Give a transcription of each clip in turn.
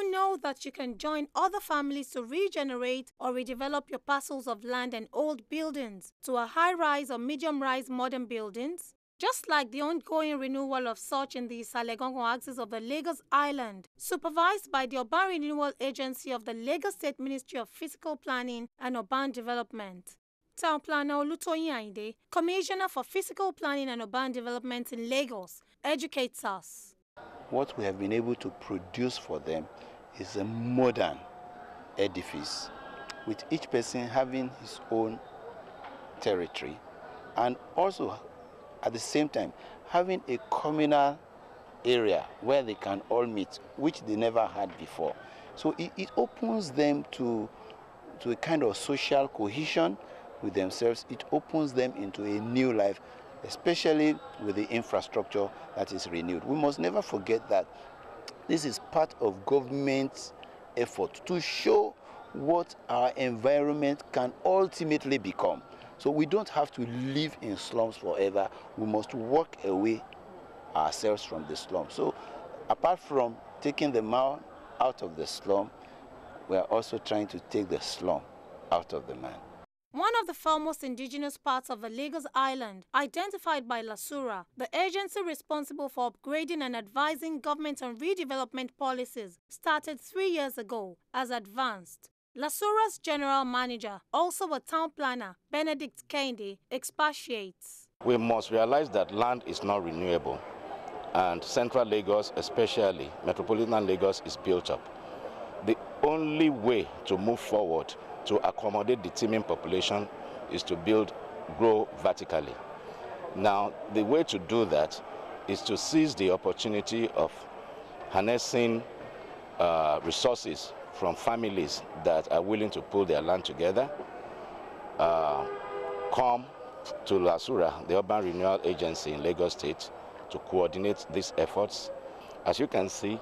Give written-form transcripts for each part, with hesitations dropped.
you know that you can join other families to regenerate or redevelop your parcels of land and old buildings to a high-rise or medium-rise modern buildings? Just like the ongoing renewal of such in the Isalegagan axis of the Lagos Island, supervised by the Urban Renewal Agency of the Lagos State Ministry of Physical Planning and Urban Development. Town Planner Olutoyin Ayinde, Commissioner for Physical Planning and Urban Development in Lagos, educates us. What we have been able to produce for them is a modern edifice, with each person having his own territory, and also at the same time having a communal area where they can all meet, which they never had before. So it opens them to a kind of social cohesion with themselves. It opens them into a new life, especially with the infrastructure that is renewed. We must never forget that this is part of government's effort to show what our environment can ultimately become. So we don't have to live in slums forever. We must walk away ourselves from the slum. So apart from taking the man out of the slum, we are also trying to take the slum out of the man. One of the foremost indigenous parts of the Lagos Island, identified by Lasura, the agency responsible for upgrading and advising government on redevelopment policies, started 3 years ago as advanced. Lasura's general manager, also a town planner, Benedict Kende, expatiates. We must realize that land is not renewable, and central Lagos, especially metropolitan Lagos, is built up. The only way to move forward to accommodate the teeming population is to grow vertically. Now, the way to do that is to seize the opportunity of harnessing resources from families that are willing to pull their land together, come to Lasura, the Urban Renewal Agency in Lagos State, to coordinate these efforts. As you can see,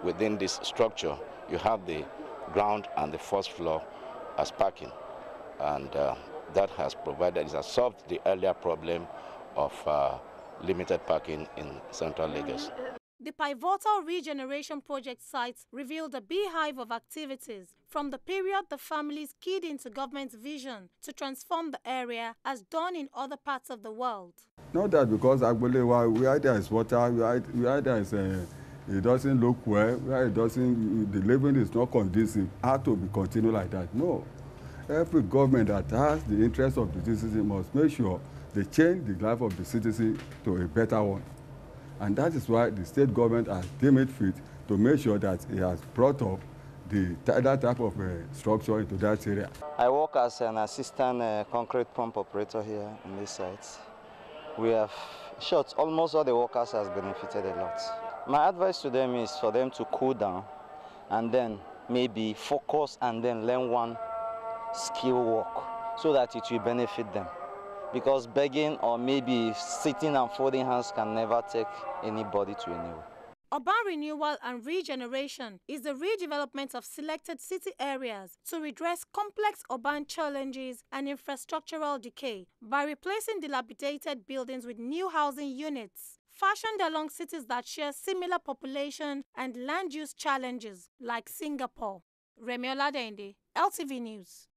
within this structure, you have the ground and the first floor as parking, and that has solved the earlier problem of limited parking in central Lagos. The pivotal regeneration project sites revealed a beehive of activities from the period the families keyed into government's vision to transform the area as done in other parts of the world. Not that because Agbolewa, where there is water, where there is it doesn't look well, where it doesn't, the living is not conducive, have to be continued like that. No. Every government that has the interest of the citizen must make sure they change the life of the citizen to a better one. And that is why the state government has deemed it fit to make sure that it has brought up that type of structure into that area. I work as an assistant concrete pump operator here in this site. We have shot almost all the workers has benefited a lot. My advice to them is for them to cool down and then maybe focus and then learn one skill work so that it will benefit them. Because begging or maybe sitting and folding hands can never take anybody to anywhere. Urban renewal and regeneration is the redevelopment of selected city areas to redress complex urban challenges and infrastructural decay by replacing dilapidated buildings with new housing units, fashioned along cities that share similar population and land use challenges like Singapore. Remi Oladende, LTV News.